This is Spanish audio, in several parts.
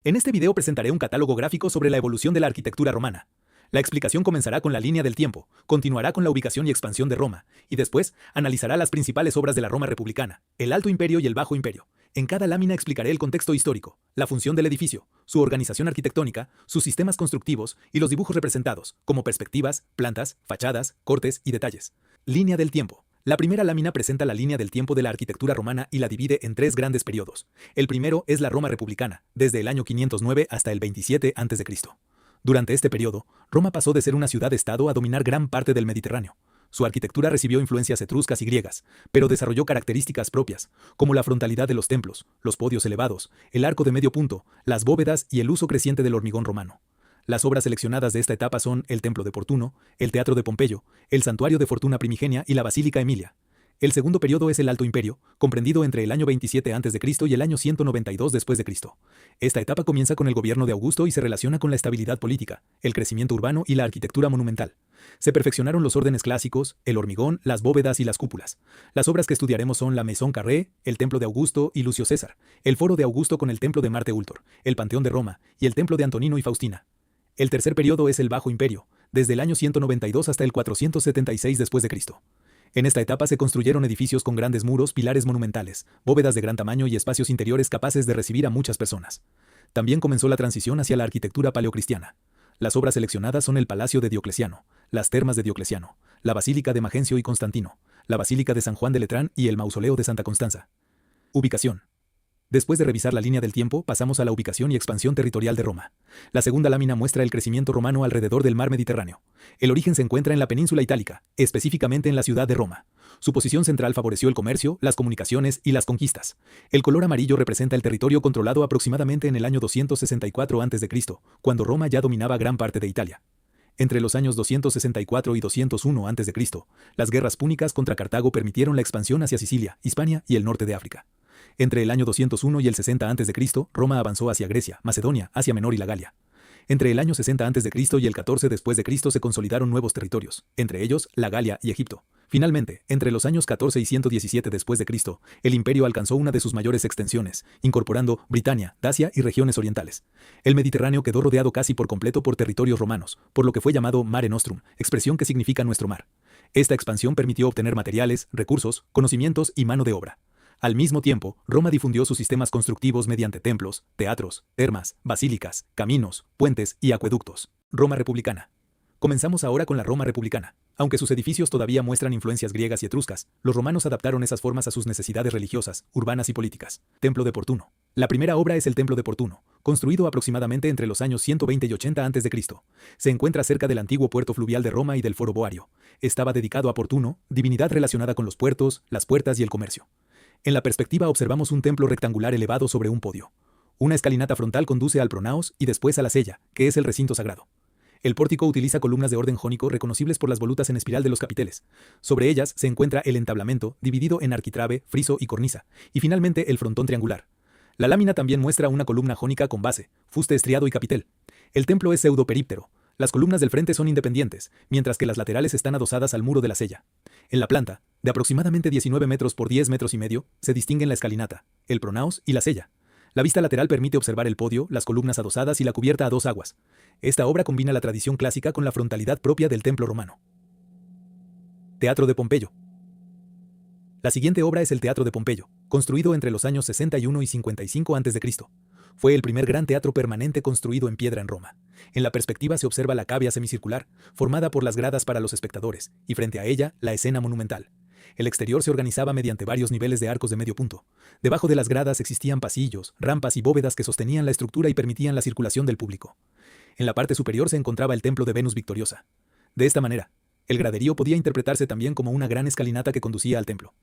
En este video presentaré un catálogo gráfico sobre la evolución de la arquitectura romana. La explicación comenzará con la línea del tiempo, continuará con la ubicación y expansión de Roma, y después analizará las principales obras de la Roma republicana, el Alto Imperio y el Bajo Imperio. En cada lámina explicaré el contexto histórico, la función del edificio, su organización arquitectónica, sus sistemas constructivos y los dibujos representados, como perspectivas, plantas, fachadas, cortes y detalles. Línea del tiempo. La primera lámina presenta la línea del tiempo de la arquitectura romana y la divide en tres grandes periodos. El primero es la Roma republicana, desde el año 509 hasta el 27 a.C. Durante este periodo, Roma pasó de ser una ciudad-estado a dominar gran parte del Mediterráneo. Su arquitectura recibió influencias etruscas y griegas, pero desarrolló características propias, como la frontalidad de los templos, los podios elevados, el arco de medio punto, las bóvedas y el uso creciente del hormigón romano. Las obras seleccionadas de esta etapa son el Templo de Portuno, el Teatro de Pompeyo, el Santuario de Fortuna Primigenia y la Basílica Emilia. El segundo periodo es el Alto Imperio, comprendido entre el año 27 a.C. y el año 192 después de Cristo. Esta etapa comienza con el gobierno de Augusto y se relaciona con la estabilidad política, el crecimiento urbano y la arquitectura monumental. Se perfeccionaron los órdenes clásicos, el hormigón, las bóvedas y las cúpulas. Las obras que estudiaremos son la Maison Carrée, el Templo de Augusto y Lucio César, el Foro de Augusto con el Templo de Marte Ultor, el Panteón de Roma y el Templo de Antonino y Faustina. El tercer periodo es el Bajo Imperio, desde el año 192 hasta el 476 después de Cristo. En esta etapa se construyeron edificios con grandes muros, pilares monumentales, bóvedas de gran tamaño y espacios interiores capaces de recibir a muchas personas. También comenzó la transición hacia la arquitectura paleocristiana. Las obras seleccionadas son el Palacio de Diocleciano, las Termas de Diocleciano, la Basílica de Magencio y Constantino, la Basílica de San Juan de Letrán y el Mausoleo de Santa Constanza. Ubicación. Después de revisar la línea del tiempo, pasamos a la ubicación y expansión territorial de Roma. La segunda lámina muestra el crecimiento romano alrededor del mar Mediterráneo. El origen se encuentra en la península itálica, específicamente en la ciudad de Roma. Su posición central favoreció el comercio, las comunicaciones y las conquistas. El color amarillo representa el territorio controlado aproximadamente en el año 264 a.C., cuando Roma ya dominaba gran parte de Italia. Entre los años 264 y 201 a.C., las guerras púnicas contra Cartago permitieron la expansión hacia Sicilia, Hispania y el norte de África. Entre el año 201 y el 60 a.C., Roma avanzó hacia Grecia, Macedonia, Asia Menor y la Galia. Entre el año 60 a.C. y el 14 después de Cristo se consolidaron nuevos territorios, entre ellos la Galia y Egipto. Finalmente, entre los años 14 y 117 después de Cristo, el imperio alcanzó una de sus mayores extensiones, incorporando Britania, Dacia y regiones orientales. El Mediterráneo quedó rodeado casi por completo por territorios romanos, por lo que fue llamado Mare Nostrum, expresión que significa nuestro mar. Esta expansión permitió obtener materiales, recursos, conocimientos y mano de obra. Al mismo tiempo, Roma difundió sus sistemas constructivos mediante templos, teatros, termas, basílicas, caminos, puentes y acueductos. Roma republicana. Comenzamos ahora con la Roma republicana. Aunque sus edificios todavía muestran influencias griegas y etruscas, los romanos adaptaron esas formas a sus necesidades religiosas, urbanas y políticas. Templo de Portuno. La primera obra es el Templo de Portuno, construido aproximadamente entre los años 120 y 80 a.C. Se encuentra cerca del antiguo puerto fluvial de Roma y del Foro Boario. Estaba dedicado a Portuno, divinidad relacionada con los puertos, las puertas y el comercio. En la perspectiva observamos un templo rectangular elevado sobre un podio. Una escalinata frontal conduce al pronaos y después a la cella, que es el recinto sagrado. El pórtico utiliza columnas de orden jónico reconocibles por las volutas en espiral de los capiteles. Sobre ellas se encuentra el entablamento, dividido en arquitrabe, friso y cornisa, y finalmente el frontón triangular. La lámina también muestra una columna jónica con base, fuste estriado y capitel. El templo es pseudoperíptero. Las columnas del frente son independientes, mientras que las laterales están adosadas al muro de la cella. En la planta, de aproximadamente 19 metros por 10 metros y medio, se distinguen la escalinata, el pronaos y la cella. La vista lateral permite observar el podio, las columnas adosadas y la cubierta a dos aguas. Esta obra combina la tradición clásica con la frontalidad propia del templo romano. Teatro de Pompeyo. La siguiente obra es el Teatro de Pompeyo, construido entre los años 61 y 55 a.C. Fue el primer gran teatro permanente construido en piedra en Roma. En la perspectiva se observa la cavea semicircular, formada por las gradas para los espectadores, y frente a ella, la escena monumental. El exterior se organizaba mediante varios niveles de arcos de medio punto. Debajo de las gradas existían pasillos, rampas y bóvedas que sostenían la estructura y permitían la circulación del público. En la parte superior se encontraba el templo de Venus Victoriosa. De esta manera, el graderío podía interpretarse también como una gran escalinata que conducía al templo.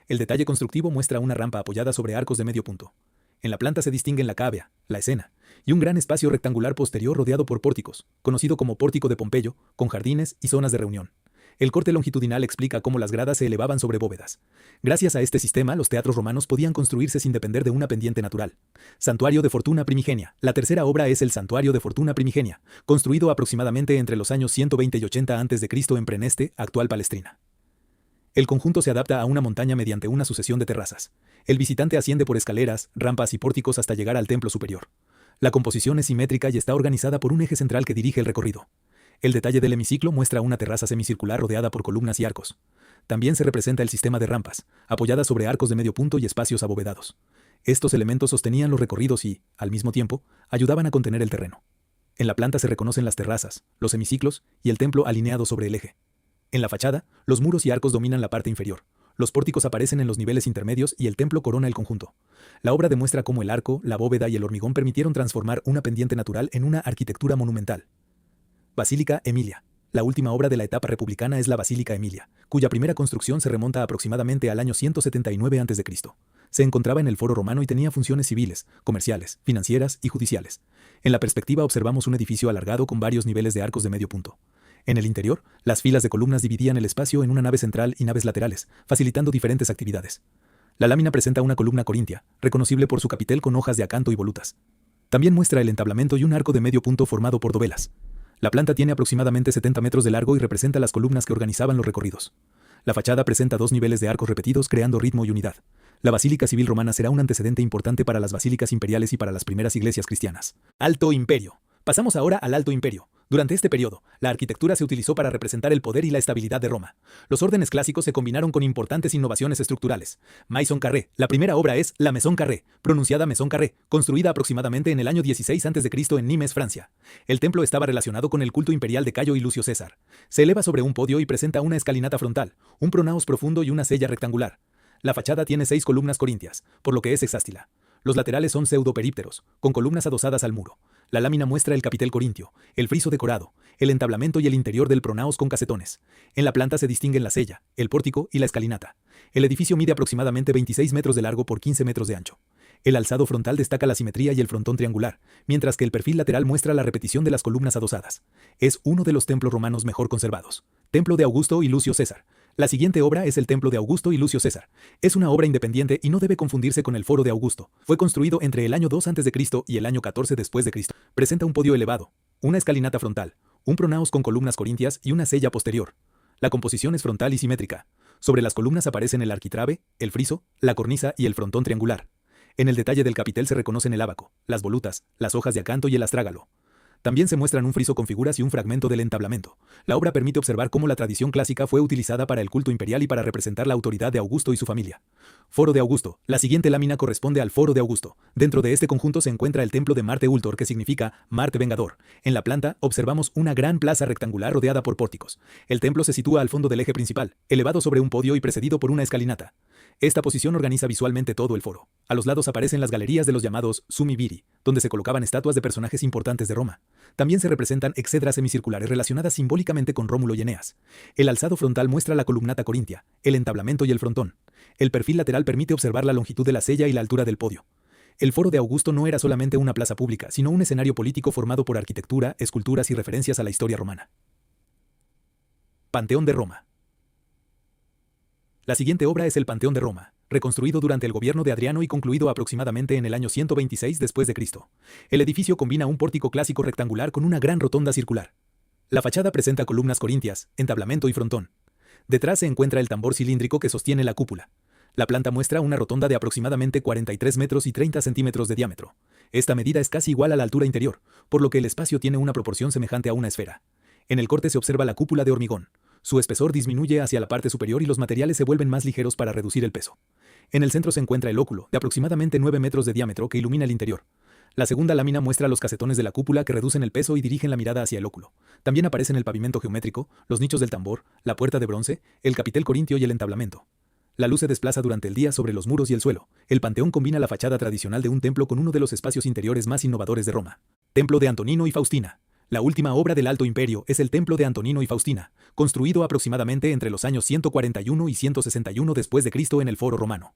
El detalle constructivo muestra una rampa apoyada sobre arcos de medio punto. En la planta se distinguen la cavea, la escena, y un gran espacio rectangular posterior rodeado por pórticos, conocido como Pórtico de Pompeyo, con jardines y zonas de reunión. El corte longitudinal explica cómo las gradas se elevaban sobre bóvedas. Gracias a este sistema, los teatros romanos podían construirse sin depender de una pendiente natural. Santuario de Fortuna Primigenia. La tercera obra es el Santuario de Fortuna Primigenia, construido aproximadamente entre los años 120 y 80 a.C. en Preneste, actual Palestrina. El conjunto se adapta a una montaña mediante una sucesión de terrazas. El visitante asciende por escaleras, rampas y pórticos hasta llegar al templo superior. La composición es simétrica y está organizada por un eje central que dirige el recorrido. El detalle del hemiciclo muestra una terraza semicircular rodeada por columnas y arcos. También se representa el sistema de rampas, apoyadas sobre arcos de medio punto y espacios abovedados. Estos elementos sostenían los recorridos y, al mismo tiempo, ayudaban a contener el terreno. En la planta se reconocen las terrazas, los hemiciclos y el templo alineado sobre el eje. En la fachada, los muros y arcos dominan la parte inferior. Los pórticos aparecen en los niveles intermedios y el templo corona el conjunto. La obra demuestra cómo el arco, la bóveda y el hormigón permitieron transformar una pendiente natural en una arquitectura monumental. Basílica Emilia. La última obra de la etapa republicana es la Basílica Emilia, cuya primera construcción se remonta aproximadamente al año 179 a.C. Se encontraba en el Foro Romano y tenía funciones civiles, comerciales, financieras y judiciales. En la perspectiva observamos un edificio alargado con varios niveles de arcos de medio punto. En el interior, las filas de columnas dividían el espacio en una nave central y naves laterales, facilitando diferentes actividades. La lámina presenta una columna corintia, reconocible por su capitel con hojas de acanto y volutas. También muestra el entablamento y un arco de medio punto formado por dovelas. La planta tiene aproximadamente 70 metros de largo y representa las columnas que organizaban los recorridos. La fachada presenta 2 niveles de arcos repetidos creando ritmo y unidad. La Basílica Civil Romana será un antecedente importante para las basílicas imperiales y para las primeras iglesias cristianas. Alto Imperio. Pasamos ahora al Alto Imperio. Durante este periodo, la arquitectura se utilizó para representar el poder y la estabilidad de Roma. Los órdenes clásicos se combinaron con importantes innovaciones estructurales. Maison Carré. La primera obra es la Maison Carré, pronunciada Maison Carré, construida aproximadamente en el año 16 a.C. en Nimes, Francia. El templo estaba relacionado con el culto imperial de Cayo y Lucio César. Se eleva sobre un podio y presenta una escalinata frontal, un pronaos profundo y una sella rectangular. La fachada tiene 6 columnas corintias, por lo que es hexástila. Los laterales son pseudoperípteros, con columnas adosadas al muro. La lámina muestra el capitel corintio, el friso decorado, el entablamento y el interior del pronaos con casetones. En la planta se distinguen la sella, el pórtico y la escalinata. El edificio mide aproximadamente 26 metros de largo por 15 metros de ancho. El alzado frontal destaca la simetría y el frontón triangular, mientras que el perfil lateral muestra la repetición de las columnas adosadas. Es uno de los templos romanos mejor conservados. Templo de Augusto y Lucio César. La siguiente obra es el Templo de Augusto y Lucio César. Es una obra independiente y no debe confundirse con el Foro de Augusto. Fue construido entre el año 2 a.C. y el año 14 después de Cristo. Presenta un podio elevado, una escalinata frontal, un pronaos con columnas corintias y una sella posterior. La composición es frontal y simétrica. Sobre las columnas aparecen el arquitrabe, el friso, la cornisa y el frontón triangular. En el detalle del capitel se reconocen el ábaco, las volutas, las hojas de acanto y el astrágalo. También se muestran un friso con figuras y un fragmento del entablamento. La obra permite observar cómo la tradición clásica fue utilizada para el culto imperial y para representar la autoridad de Augusto y su familia. Foro de Augusto. La siguiente lámina corresponde al Foro de Augusto. Dentro de este conjunto se encuentra el templo de Marte Ultor, que significa Marte Vengador. En la planta observamos una gran plaza rectangular rodeada por pórticos. El templo se sitúa al fondo del eje principal, elevado sobre un podio y precedido por una escalinata. Esta posición organiza visualmente todo el foro. A los lados aparecen las galerías de los llamados summi viri, donde se colocaban estatuas de personajes importantes de Roma. También se representan exedras semicirculares relacionadas simbólicamente con Rómulo y Eneas. El alzado frontal muestra la columnata corintia, el entablamento y el frontón. El perfil lateral permite observar la longitud de la sella y la altura del podio. El Foro de Augusto no era solamente una plaza pública, sino un escenario político formado por arquitectura, esculturas y referencias a la historia romana. Panteón de Roma. La siguiente obra es el Panteón de Roma, reconstruido durante el gobierno de Adriano y concluido aproximadamente en el año 126 después de Cristo. El edificio combina un pórtico clásico rectangular con una gran rotonda circular. La fachada presenta columnas corintias, entablamento y frontón. Detrás se encuentra el tambor cilíndrico que sostiene la cúpula. La planta muestra una rotonda de aproximadamente 43 metros y 30 centímetros de diámetro. Esta medida es casi igual a la altura interior, por lo que el espacio tiene una proporción semejante a una esfera. En el corte se observa la cúpula de hormigón. Su espesor disminuye hacia la parte superior y los materiales se vuelven más ligeros para reducir el peso. En el centro se encuentra el óculo, de aproximadamente 9 metros de diámetro, que ilumina el interior. La segunda lámina muestra los casetones de la cúpula que reducen el peso y dirigen la mirada hacia el óculo. También aparecen el pavimento geométrico, los nichos del tambor, la puerta de bronce, el capitel corintio y el entablamento. La luz se desplaza durante el día sobre los muros y el suelo. El panteón combina la fachada tradicional de un templo con uno de los espacios interiores más innovadores de Roma. Templo de Antonino y Faustina. La última obra del Alto Imperio es el Templo de Antonino y Faustina, construido aproximadamente entre los años 141 y 161 después de Cristo en el Foro Romano.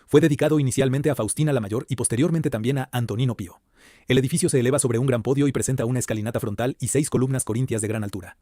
Fue dedicado inicialmente a Faustina la Mayor y posteriormente también a Antonino Pío. El edificio se eleva sobre un gran podio y presenta una escalinata frontal y 6 columnas corintias de gran altura.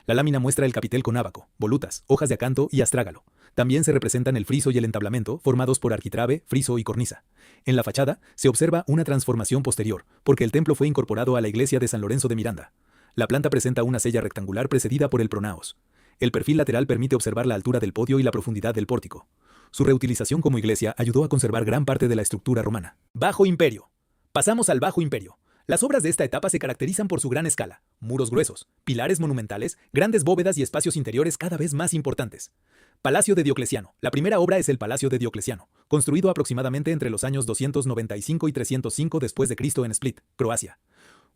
La lámina muestra el capitel con ábaco, volutas, hojas de acanto y astrágalo. También se representan el friso y el entablamento, formados por arquitrabe, friso y cornisa. En la fachada se observa una transformación posterior, porque el templo fue incorporado a la iglesia de San Lorenzo de Miranda. La planta presenta una sella rectangular precedida por el pronaos. El perfil lateral permite observar la altura del podio y la profundidad del pórtico. Su reutilización como iglesia ayudó a conservar gran parte de la estructura romana. Bajo Imperio. Pasamos al Bajo Imperio. Las obras de esta etapa se caracterizan por su gran escala, muros gruesos, pilares monumentales, grandes bóvedas y espacios interiores cada vez más importantes. Palacio de Diocleciano. La primera obra es el Palacio de Diocleciano, construido aproximadamente entre los años 295 y 305 después de Cristo en Split, Croacia.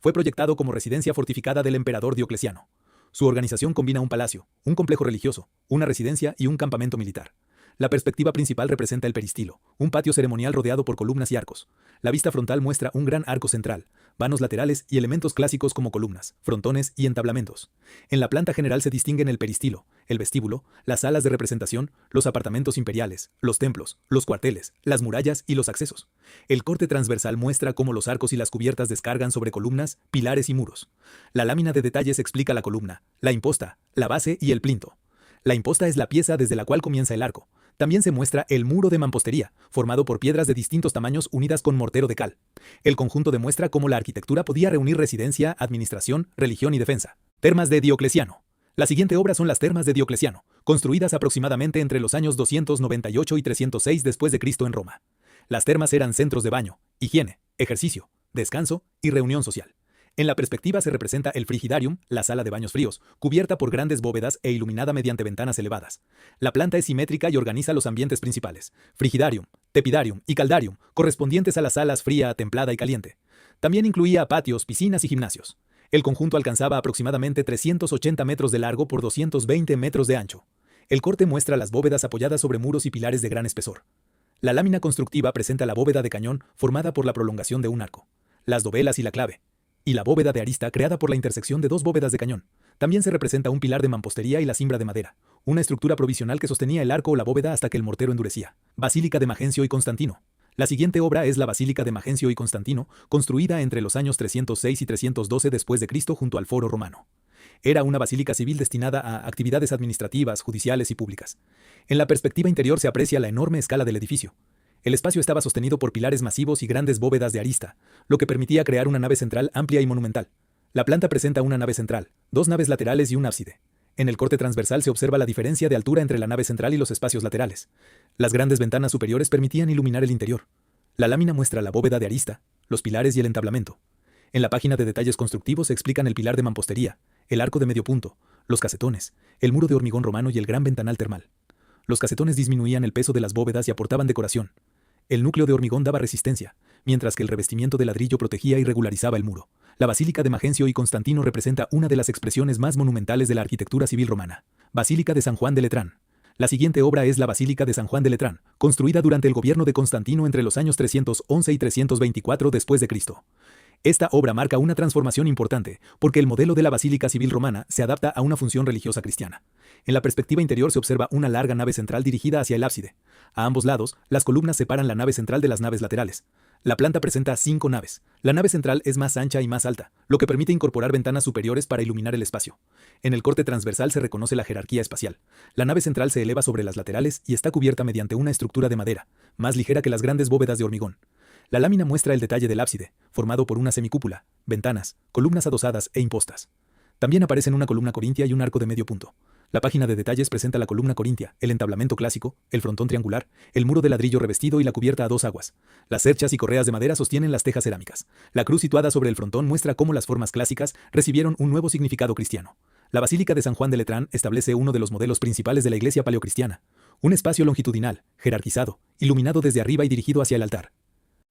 Fue proyectado como residencia fortificada del emperador Diocleciano. Su organización combina un palacio, un complejo religioso, una residencia y un campamento militar. La perspectiva principal representa el peristilo, un patio ceremonial rodeado por columnas y arcos. La vista frontal muestra un gran arco central, vanos laterales y elementos clásicos como columnas, frontones y entablamentos. En la planta general se distinguen el peristilo, el vestíbulo, las salas de representación, los apartamentos imperiales, los templos, los cuarteles, las murallas y los accesos. El corte transversal muestra cómo los arcos y las cubiertas descargan sobre columnas, pilares y muros. La lámina de detalles explica la columna, la imposta, la base y el plinto. La imposta es la pieza desde la cual comienza el arco. También se muestra el muro de mampostería, formado por piedras de distintos tamaños unidas con mortero de cal. El conjunto demuestra cómo la arquitectura podía reunir residencia, administración, religión y defensa. Termas de Diocleciano. La siguiente obra son las Termas de Diocleciano, construidas aproximadamente entre los años 298 y 306 después de Cristo en Roma. Las termas eran centros de baño, higiene, ejercicio, descanso y reunión social. En la perspectiva se representa el frigidarium, la sala de baños fríos, cubierta por grandes bóvedas e iluminada mediante ventanas elevadas. La planta es simétrica y organiza los ambientes principales, frigidarium, tepidarium y caldarium, correspondientes a las salas fría, templada y caliente. También incluía patios, piscinas y gimnasios. El conjunto alcanzaba aproximadamente 380 metros de largo por 220 metros de ancho. El corte muestra las bóvedas apoyadas sobre muros y pilares de gran espesor. La lámina constructiva presenta la bóveda de cañón formada por la prolongación de un arco, las dovelas y la clave, y la bóveda de arista creada por la intersección de dos bóvedas de cañón. También se representa un pilar de mampostería y la cimbra de madera, una estructura provisional que sostenía el arco o la bóveda hasta que el mortero endurecía. Basílica de Magencio y Constantino. La siguiente obra es la Basílica de Magencio y Constantino, construida entre los años 306 y 312 después de Cristo junto al Foro Romano. Era una basílica civil destinada a actividades administrativas, judiciales y públicas. En la perspectiva interior se aprecia la enorme escala del edificio. El espacio estaba sostenido por pilares masivos y grandes bóvedas de arista, lo que permitía crear una nave central amplia y monumental. La planta presenta una nave central, dos naves laterales y un ábside. En el corte transversal se observa la diferencia de altura entre la nave central y los espacios laterales. Las grandes ventanas superiores permitían iluminar el interior. La lámina muestra la bóveda de arista, los pilares y el entablamento. En la página de detalles constructivos se explican el pilar de mampostería, el arco de medio punto, los casetones, el muro de hormigón romano y el gran ventanal termal. Los casetones disminuían el peso de las bóvedas y aportaban decoración. El núcleo de hormigón daba resistencia, mientras que el revestimiento de ladrillo protegía y regularizaba el muro. La Basílica de Magencio y Constantino representa una de las expresiones más monumentales de la arquitectura civil romana. Basílica de San Juan de Letrán. La siguiente obra es la Basílica de San Juan de Letrán, construida durante el gobierno de Constantino entre los años 311 y 324 después de Cristo. Esta obra marca una transformación importante, porque el modelo de la basílica civil romana se adapta a una función religiosa cristiana. En la perspectiva interior se observa una larga nave central dirigida hacia el ábside. A ambos lados, las columnas separan la nave central de las naves laterales. La planta presenta 5 naves. La nave central es más ancha y más alta, lo que permite incorporar ventanas superiores para iluminar el espacio. En el corte transversal se reconoce la jerarquía espacial. La nave central se eleva sobre las laterales y está cubierta mediante una estructura de madera, más ligera que las grandes bóvedas de hormigón. La lámina muestra el detalle del ábside, formado por una semicúpula, ventanas, columnas adosadas e impostas. También aparecen una columna corintia y un arco de medio punto. La página de detalles presenta la columna corintia, el entablamento clásico, el frontón triangular, el muro de ladrillo revestido y la cubierta a 2 aguas. Las cerchas y correas de madera sostienen las tejas cerámicas. La cruz situada sobre el frontón muestra cómo las formas clásicas recibieron un nuevo significado cristiano. La Basílica de San Juan de Letrán establece uno de los modelos principales de la iglesia paleocristiana. Un espacio longitudinal, jerarquizado, iluminado desde arriba y dirigido hacia el altar.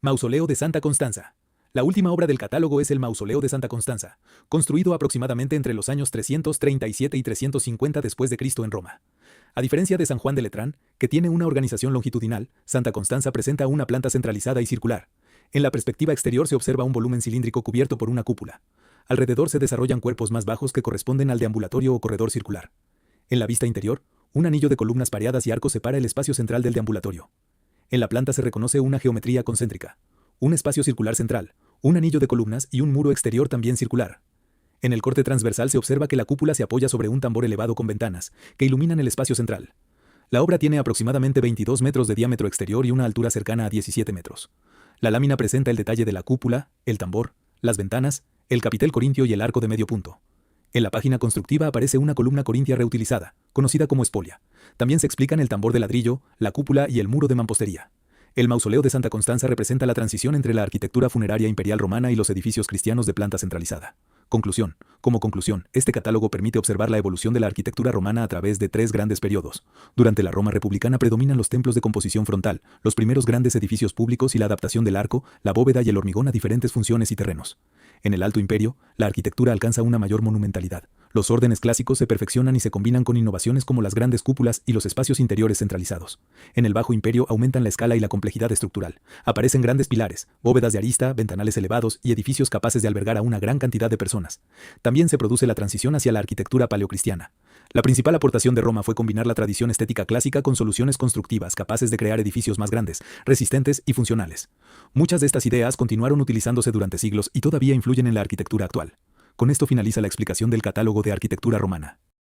Mausoleo de Santa Constanza. La última obra del catálogo es el Mausoleo de Santa Constanza, construido aproximadamente entre los años 337 y 350 después de Cristo en Roma. A diferencia de San Juan de Letrán, que tiene una organización longitudinal, Santa Constanza presenta una planta centralizada y circular. En la perspectiva exterior se observa un volumen cilíndrico cubierto por una cúpula. Alrededor se desarrollan cuerpos más bajos que corresponden al deambulatorio o corredor circular. En la vista interior, un anillo de columnas pareadas y arcos separa el espacio central del deambulatorio. En la planta se reconoce una geometría concéntrica, un espacio circular central, un anillo de columnas y un muro exterior también circular. En el corte transversal se observa que la cúpula se apoya sobre un tambor elevado con ventanas, que iluminan el espacio central. La obra tiene aproximadamente 22 metros de diámetro exterior y una altura cercana a 17 metros. La lámina presenta el detalle de la cúpula, el tambor, las ventanas, el capitel corintio y el arco de medio punto. En la página constructiva aparece una columna corintia reutilizada, conocida como espolia. También se explican el tambor de ladrillo, la cúpula y el muro de mampostería. El mausoleo de Santa Constanza representa la transición entre la arquitectura funeraria imperial romana y los edificios cristianos de planta centralizada. Conclusión. Como conclusión, este catálogo permite observar la evolución de la arquitectura romana a través de tres grandes periodos. Durante la Roma republicana predominan los templos de composición frontal, los primeros grandes edificios públicos y la adaptación del arco, la bóveda y el hormigón a diferentes funciones y terrenos. En el Alto Imperio, la arquitectura alcanza una mayor monumentalidad. Los órdenes clásicos se perfeccionan y se combinan con innovaciones como las grandes cúpulas y los espacios interiores centralizados. En el Bajo Imperio aumentan la escala y la complejidad estructural. Aparecen grandes pilares, bóvedas de arista, ventanales elevados y edificios capaces de albergar a una gran cantidad de personas. También se produce la transición hacia la arquitectura paleocristiana. La principal aportación de Roma fue combinar la tradición estética clásica con soluciones constructivas capaces de crear edificios más grandes, resistentes y funcionales. Muchas de estas ideas continuaron utilizándose durante siglos y todavía influyen en la arquitectura actual. Con esto finaliza la explicación del catálogo de arquitectura romana.